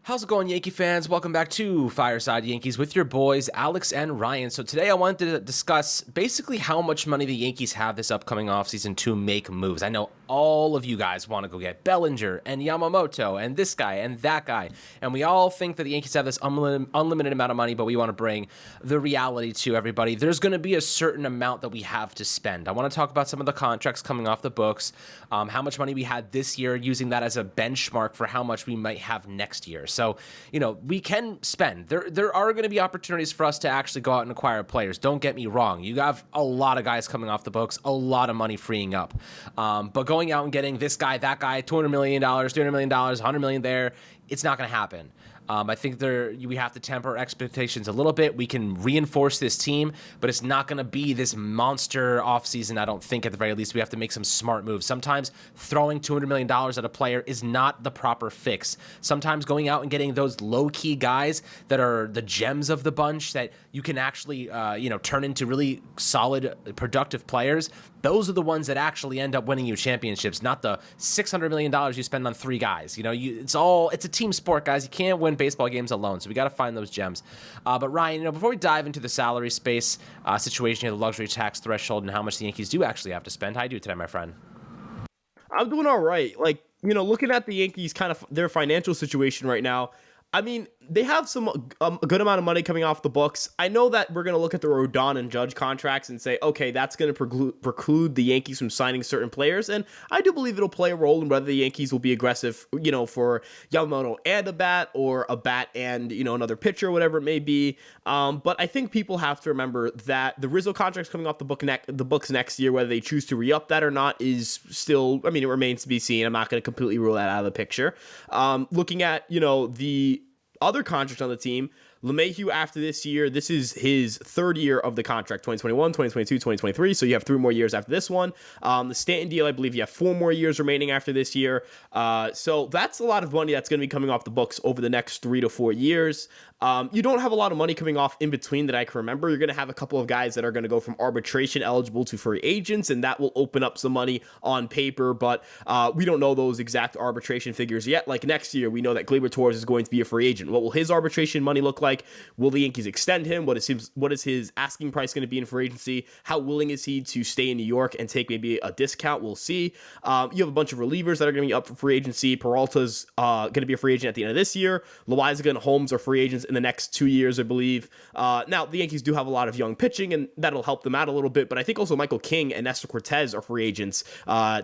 How's it going, Yankee fans? Welcome back to Fireside Yankees with your boys, Alex and Ryan. So today I wanted to discuss basically how much money the Yankees have this upcoming offseason to make moves. I know all of you guys want to go get Bellinger and Yamamoto and this guy and that guy. And we all think that the Yankees have this unlimited amount of money, but we want to bring the reality to everybody. There's going to be a certain amount that we have to spend. I want to talk about some of the contracts coming off the books, how much money we had this year, using that as a benchmark for how much we might have next year. So, we can spend. There are going to be opportunities for us to actually go out and acquire players. Don't get me wrong. You have a lot of guys coming off the books, a lot of money freeing up. But going out and getting this guy, that guy, $200 million, $300 million, $100 million there, it's not going to happen. I think we have to temper expectations a little bit. We can reinforce this team, but it's not going to be this monster offseason, I don't think. At the very least, we have to make some smart moves. Sometimes throwing $200 million at a player is not the proper fix. Sometimes going out and getting those low-key guys that are the gems of the bunch that you can actually turn into really solid, productive players, those are the ones that actually end up winning you championships, not the $600 million you spend on three guys. It's a team sport, guys. You can't win baseball games alone, so we got to find those gems. But Ryan, before we dive into the salary space situation here, the luxury tax threshold, and how much the Yankees do actually have to spend, how do you do today, my friend? I'm doing all right. Looking at the Yankees, kind of their financial situation right now, I mean, they have a good amount of money coming off the books. I know that we're going to look at the Rodon and Judge contracts and say, okay, that's going to preclude the Yankees from signing certain players. And I do believe it'll play a role in whether the Yankees will be aggressive, for Yamamoto and a bat, or a bat and, another pitcher, whatever it may be. But I think people have to remember that the Rizzo contract's coming off the books next year. Whether they choose to re-up that or not is still, it remains to be seen. I'm not going to completely rule that out of the picture. Looking at, the other contract on the team, LeMahieu, after this year, this is his third year of the contract, 2021, 2022, 2023, so you have 3 more years after this one. The Stanton deal, I believe you have 4 more years remaining after this year. So that's a lot of money that's going to be coming off the books over the next 3 to 4 years. You don't have a lot of money coming off in between that I can remember. You're going to have a couple of guys that are going to go from arbitration eligible to free agents, and that will open up some money on paper, but we don't know those exact arbitration figures yet. Like next year, we know that Gleyber Torres is going to be a free agent. What will his arbitration money look like? Will the Yankees extend him? What is his asking price going to be in free agency? How willing is he to stay in New York and take maybe a discount? We'll see. You have a bunch of relievers that are going to be up for free agency. Peralta's going to be a free agent at the end of this year. Loizaga and Holmes are free agents in the next 2 years, I believe. Now, the Yankees do have a lot of young pitching, and that'll help them out a little bit, but I think also Michael King and Nestor Cortez are free agents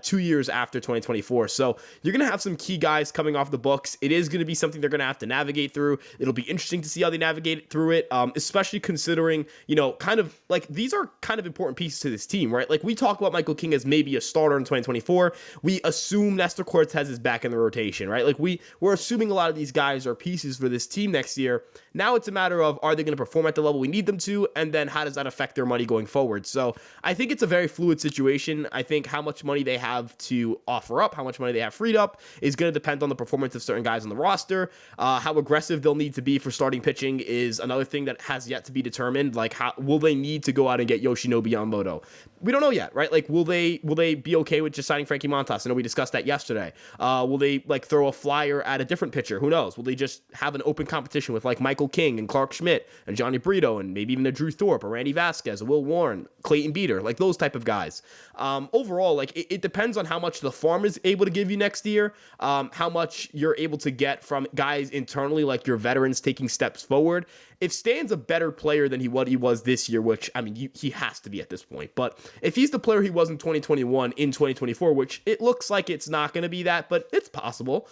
2 years after 2024. So you're going to have some key guys coming off the books. It is going to be something they're going to have to navigate through. It'll be interesting to see how they navigate through it, especially considering, these are kind of important pieces to this team, right? Like, we talk about Michael King as maybe a starter in 2024. We assume Nestor Cortez is back in the rotation, right? Like, we're assuming a lot of these guys are pieces for this team next year. Now it's a matter of, are they going to perform at the level we need them to? And then how does that affect their money going forward? So I think it's a very fluid situation. I think how much money they have to offer up, how much money they have freed up, is going to depend on the performance of certain guys on the roster. How aggressive they'll need to be for starting pitching is another thing that has yet to be determined. Like, how will they need to go out and get Yoshinobu Yamamoto? We don't know yet, right? Like, will they be okay with just signing Frankie Montas? I know we discussed that yesterday. Will they throw a flyer at a different pitcher? Who knows? Will they just have an open competition with Michael King and Clark Schmidt and Johnny Brito and maybe even a Drew Thorpe or Randy Vasquez, or Will Warren, Clayton Beater, those type of guys? Overall, it depends on how much the farm is able to give you next year, how much you're able to get from guys internally, like your veterans taking steps forward. If Stan's a better player than what he was this year, which, he has to be at this point, but if he's the player he was in 2021 in 2024, which it looks like it's not going to be that, but it's possible,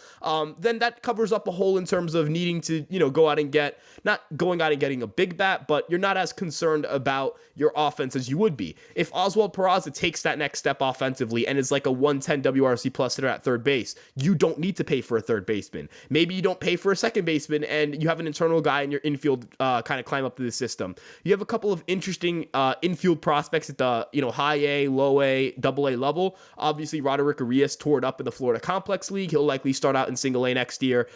then that covers up a hole in terms of needing to, go out and not going out and getting a big bat, but you're not as concerned about your offense as you would be. If Oswald Peraza takes that next step offensively and is like a 110 WRC plus hitter at third base, you don't need to pay for a third baseman. Maybe you don't pay for a second baseman and you have an internal guy in your infield kind of climb up through the system. You have a couple of interesting infield prospects at the high A, low A, double A level. Obviously, Roderick Arias tore it up in the Florida Complex League. He'll likely start out in single A next year.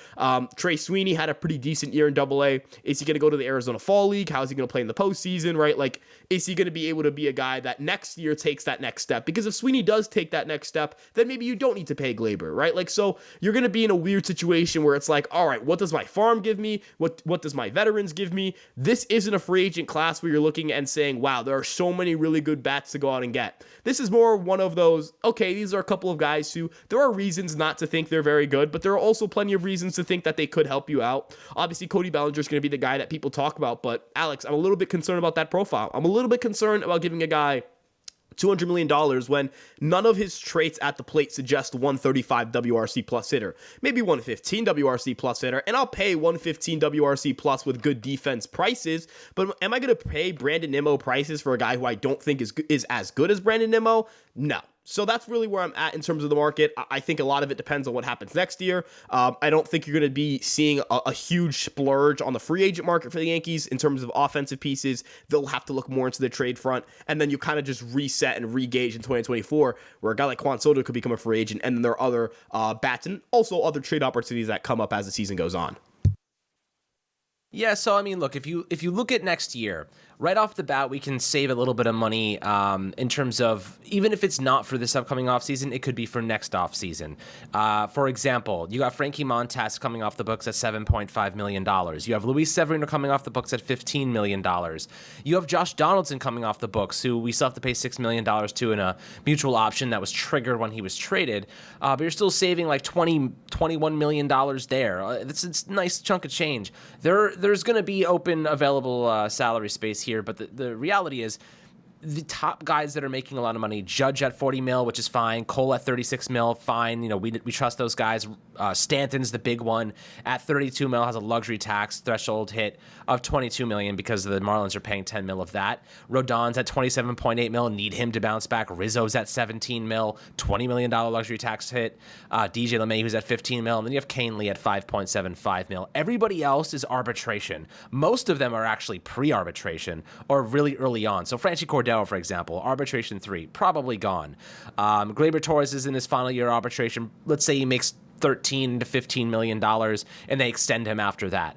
Trey Sweeney had a pretty decent year in double A. Is he going to go to the Arizona Fall League? How is he going to play in the postseason, right? Like, is he going to be able to be a guy that next year takes that next step? Because if Sweeney does take that next step, then maybe you don't need to pay Glaber, right? Like, so you're going to be in a weird situation where it's like, all right, what does my farm give me? What does my veterans give me? This isn't a free agent class where you're looking and saying, wow, there are so many really good bats to go out and get. This is more one of those, okay, these are a couple of guys who there are reasons not to think they're very good, but there are also plenty of reasons to think that they could help you out. Obviously, Cody Bellinger is going to be the guy that people talk about, but Alex, I'm a little bit concerned about that profile. I'm a little bit concerned about giving a guy $200 million when none of his traits at the plate suggest 135 WRC plus hitter. Maybe 115 WRC plus hitter, and I'll pay 115 WRC plus with good defense prices, but am I going to pay Brandon Nimmo prices for a guy who I don't think is as good as Brandon Nimmo? No. So that's really where I'm at in terms of the market. I think a lot of it depends on what happens next year. I don't think you're going to be seeing a huge splurge on the free agent market for the Yankees in terms of offensive pieces. They'll have to look more into the trade front, and then you kind of just reset and re-gauge in 2024, where a guy like Juan Soto could become a free agent, and then there are other bats and also other trade opportunities that come up as the season goes on. Yeah, so I mean, look, if you look at next year, right off the bat, we can save a little bit of money in terms of, even if it's not for this upcoming offseason, it could be for next offseason. For example, you got Frankie Montas coming off the books at $7.5 million. You have Luis Severino coming off the books at $15 million. You have Josh Donaldson coming off the books, who we still have to pay $6 million to in a mutual option that was triggered when he was traded. But you're still saving like $21 million there. It's a nice chunk of change. There's going to be open, available salary space here, but the reality is the top guys that are making a lot of money, Judge at $40 million, which is fine. Cole at $36 million, fine. We trust those guys. Stanton's the big one at $32 million, has a luxury tax threshold hit of $22 million because the Marlins are paying $10 million of that. Rodon's at $27.8 million, need him to bounce back. Rizzo's at $17 million, $20 million luxury tax hit. DJ LeMay, who's at $15 million, and then you have Canely at $5.75 million. Everybody else is arbitration. Most of them are actually pre-arbitration or really early on. So Franchi Cordero, for example, arbitration 3, probably gone. Gleyber Torres is in his final year of arbitration. Let's say he makes $13 to $15 million, and they extend him after that.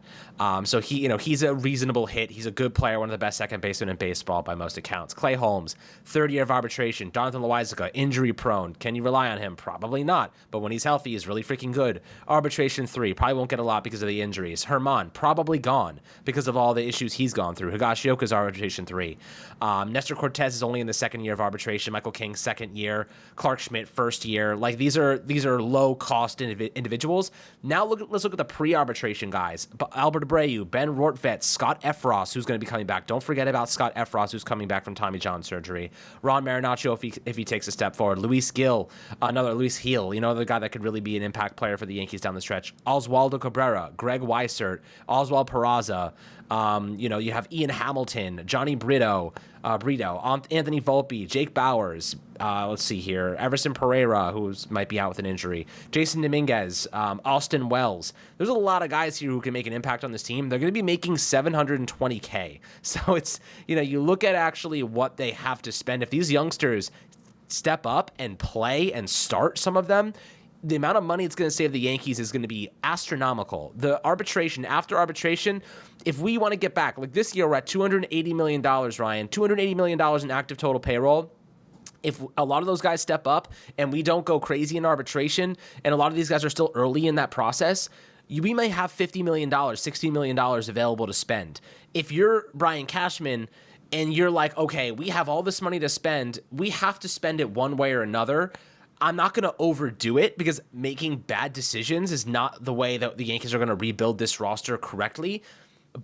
So he's a reasonable hit. He's a good player, one of the best second basemen in baseball by most accounts. Clay Holmes, third year of arbitration. Jonathan Loáisiga, injury prone. Can you rely on him? Probably not. But when he's healthy, he's really freaking good. Arbitration 3, probably won't get a lot because of the injuries. Herman, probably gone because of all the issues he's gone through. Higashioka's arbitration 3. Nestor Cortez is only in the second year of arbitration. Michael King, second year. Clark Schmidt, first year. Like, these are low cost individuals. Now let's look at the pre-arbitration guys. Albert Abreu, Ben Rortvedt, Scott Effross, who's going to be coming back. Don't forget about Scott Effross, who's coming back from Tommy John surgery. Ron Marinaccio, if he takes a step forward. Luis Gil, another Luis Gil, the guy that could really be an impact player for the Yankees down the stretch. Oswaldo Cabrera, Greg Weissert, Oswald Peraza. You have Ian Hamilton, Johnny Brito, Anthony Volpe, Jake Bowers. Let's see here. Everson Pereira, who might be out with an injury. Jason Dominguez, Austin Wells. There's a lot of guys here who can make an impact on this team. They're going to be making $720K. So it's, you look at actually what they have to spend. If these youngsters step up and play and start, some of them, the amount of money it's going to save the Yankees is going to be astronomical. After arbitration, if we want to get back, like this year, we're at $280 million, Ryan, $280 million in active total payroll. If a lot of those guys step up and we don't go crazy in arbitration, and a lot of these guys are still early in that process, we may have $50 million, $60 million available to spend. If you're Brian Cashman and you're like, okay, we have all this money to spend, we have to spend it one way or another, I'm not going to overdo it, because making bad decisions is not the way that the Yankees are going to rebuild this roster correctly.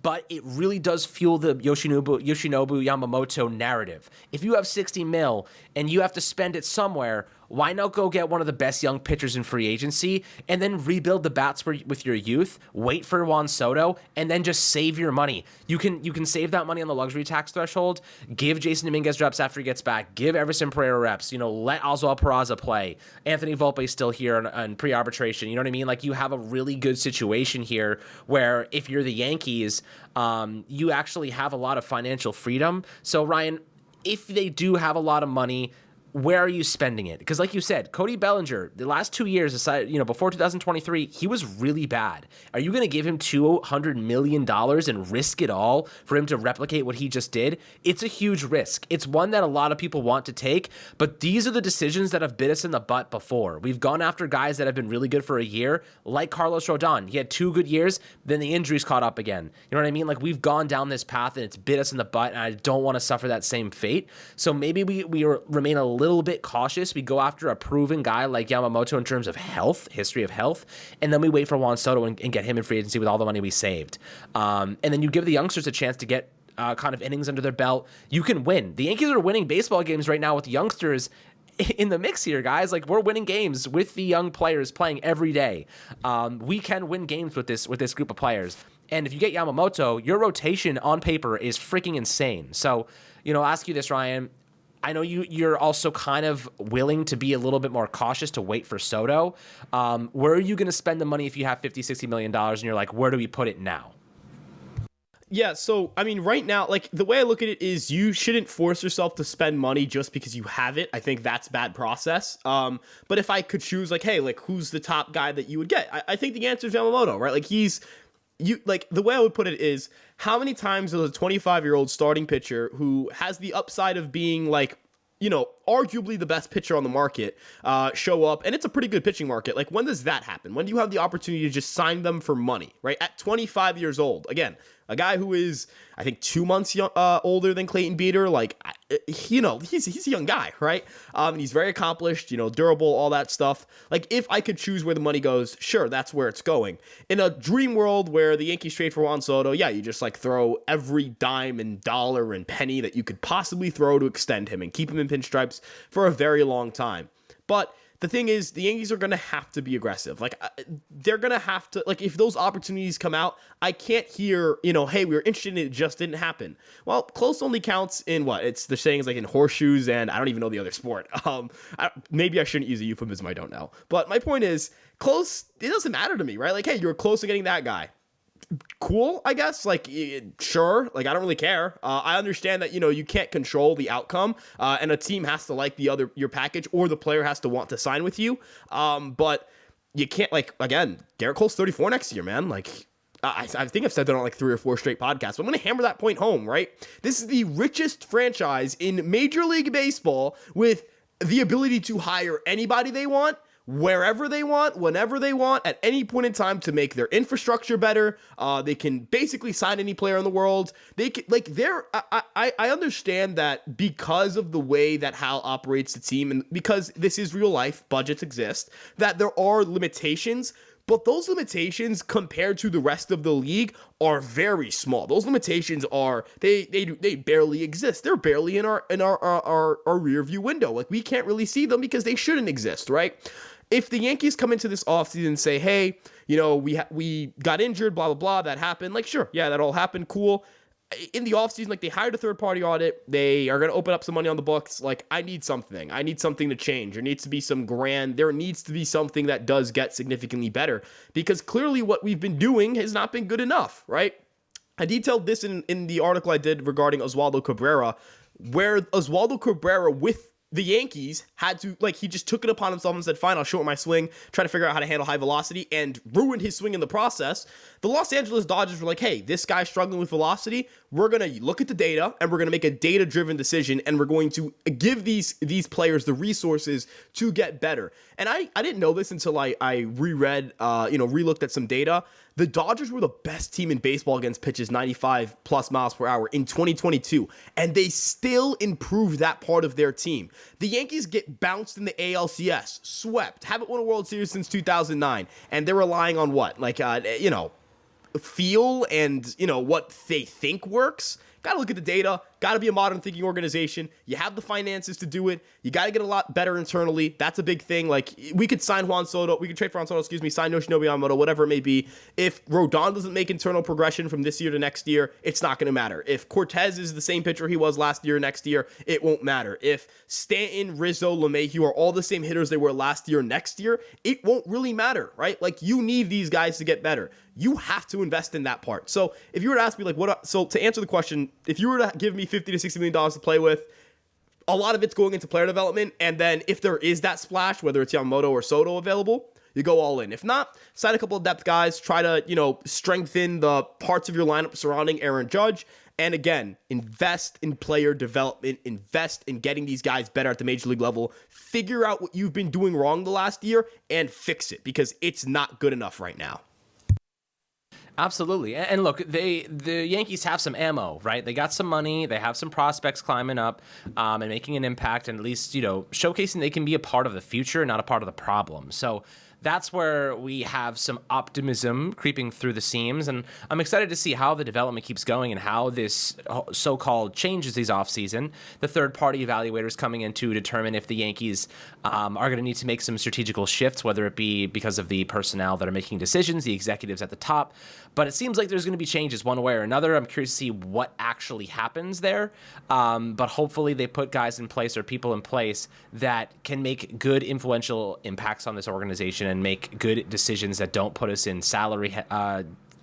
But it really does fuel the Yoshinobu Yamamoto narrative. If you have $60 million and you have to spend it somewhere, why not go get one of the best young pitchers in free agency and then rebuild the bats with your youth, wait for Juan Soto, and then just save your money? You can save that money on the luxury tax threshold, give Jason Dominguez reps after he gets back, give Everson Pereira reps, let Oswald Peraza play. Anthony Volpe still here on pre-arbitration. You know what I mean? Like, you have a really good situation here where if you're the Yankees, is you actually have a lot of financial freedom. So, Ryan, if they do have a lot of money, where are you spending it? Because like you said, Cody Bellinger, the last 2 years, aside, before 2023, he was really bad. Are you going to give him $200 million and risk it all for him to replicate what he just did? It's a huge risk. It's one that a lot of people want to take, but these are the decisions that have bit us in the butt before. We've gone after guys that have been really good for a year, like Carlos Rodon. He had 2 good years, then the injuries caught up again. You know what I mean? Like, we've gone down this path and it's bit us in the butt, and I don't want to suffer that same fate. So maybe we remain a little bit cautious. We go after a proven guy like Yamamoto in terms of history of health, and then we wait for Juan Soto and get him in free agency with all the money we saved. And then you give the youngsters a chance to get kind of innings under their belt. You can win. The Yankees are winning baseball games right now with the youngsters in the mix here, guys. Like, we're winning games with the young players playing every day. We can win games with this group of players. And if you get Yamamoto, your rotation on paper is freaking insane. So, I'll ask you this, Ryan. I know you're also kind of willing to be a little bit more cautious to wait for Soto. Where are you going to spend the money if you have $50-60 million and you're like, where do we put it now? Yeah, so, I mean, right now, like, the way I look at it is you shouldn't force yourself to spend money just because you have it. I think that's bad process. But if I could choose, like, hey, like, who's the top guy that you would get? I think the answer is Yamamoto, right? Like, the way I would put it is, how many times does a 25-year-old starting pitcher who has the upside of being, like, arguably the best pitcher on the market, show up, and it's a pretty good pitching market. Like, when does that happen? When do you have the opportunity to just sign them for money, right? At 25 years old, again, a guy who is, I think, 2 months older than Clayton Beeter, like, he's a young guy, right? And he's very accomplished, durable, all that stuff. Like, if I could choose where the money goes, sure, that's where it's going. In a dream world where the Yankees trade for Juan Soto, yeah, you just, like, throw every dime and dollar and penny that you could possibly throw to extend him and keep him in pinstripes for a very long time. But the thing is, the Yankees are going to have to be aggressive. Like, they're going to have to, like, if those opportunities come out, I can't hear, hey, we were interested in it, just didn't happen. Well, close only counts in what? It's the saying is like in horseshoes, and I don't even know the other sport. Maybe I shouldn't use a euphemism, I don't know. But my point is, close, it doesn't matter to me, right? Like, hey, you're close to getting that guy. Cool, I guess. Like, sure. Like, I don't really care. I understand that, you can't control the outcome, and a team has to like your package, or the player has to want to sign with you. But you can't, like, again, Garrett Cole's 34 next year, man. Like, I think I've said that on like 3 or 4 straight podcasts, but I'm going to hammer that point home, right? This is the richest franchise in Major League Baseball with the ability to hire anybody they want, wherever they want, whenever they want, at any point in time to make their infrastructure better. They can basically sign any player in the world. They can, like, I understand that because of the way that Hal operates the team, and because this is real life, budgets exist, that there are limitations. But those limitations compared to the rest of the league are very small. Those limitations are, they barely exist. They're barely in our rear view window. Like, we can't really see them because they shouldn't exist, right? If the Yankees come into this offseason and say, hey, we got injured, blah, blah, blah, that happened. Like, sure, yeah, that all happened, cool. In the offseason, like, they hired a third-party audit. They are going to open up some money on the books. Like, I need something to change. There needs to be something that does get significantly better, because clearly what we've been doing has not been good enough, right? I detailed this in the article I did regarding Oswaldo Cabrera, where Oswaldo Cabrera with the Yankees had to, like, he just took it upon himself and said, fine, I'll shorten my swing, try to figure out how to handle high velocity, and ruined his swing in the process. The Los Angeles Dodgers were like, hey, this guy's struggling with velocity. We're going to look at the data, and we're going to make a data-driven decision, and we're going to give these players the resources to get better. And I didn't know this until I reread, relooked at some data. The Dodgers were the best team in baseball against pitches 95 plus miles per hour in 2022, and they still improved that part of their team. The Yankees get bounced in the ALCS, swept, haven't won a World Series since 2009, and they're relying on what? Like, feel and, what they think works. Got to look at the data. got to be a modern thinking organization. You have the finances to do it. You got to get a lot better internally. That's a big thing. Like, we could sign Juan Soto. We could trade for Juan Soto, sign Yoshinobu Yamamoto, whatever it may be. If Rodon doesn't make internal progression from this year to next year, it's not going to matter. If Cortez is the same pitcher he was last year, next year, it won't matter. If Stanton, Rizzo, LeMahieu are all the same hitters they were last year, next year, it won't really matter, right? Like, you need these guys to get better. You have to invest in that part. So if you were to ask me, like, so to answer the question, if you were to give me $50 to $60 million to play with, a lot of it's going into player development. And then if there is that splash, whether it's Yamamoto or Soto available, you go all in. If not, sign a couple of depth guys, try to, strengthen the parts of your lineup surrounding Aaron Judge. And again, invest in player development, invest in getting these guys better at the major league level, figure out what you've been doing wrong the last year and fix it, because it's not good enough right now. Absolutely. And look, the Yankees have some ammo, right? They got some money. They have some prospects climbing up and making an impact, and at least, showcasing they can be a part of the future, not a part of the problem. So that's where we have some optimism creeping through the seams. And I'm excited to see how the development keeps going and how this so-called changes these offseason. The third-party evaluators coming in to determine if the Yankees are going to need to make some strategical shifts, whether it be because of the personnel that are making decisions, the executives at the top. But it seems like there's going to be changes one way or another. I'm curious to see what actually happens there. But hopefully they put guys in place or people in place that can make good, influential impacts on this organization and make good decisions that don't put us in salary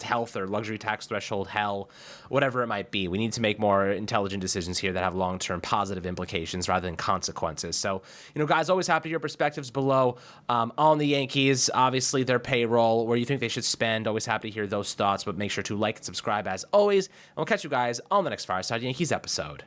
health or luxury tax threshold hell, whatever it might be. We need to make more intelligent decisions here that have long-term positive implications rather than consequences. So, guys, always happy to hear perspectives below on the Yankees, obviously their payroll, where you think they should spend. Always happy to hear those thoughts, but make sure to like and subscribe as always. And we'll catch you guys on the next Fireside Yankees episode.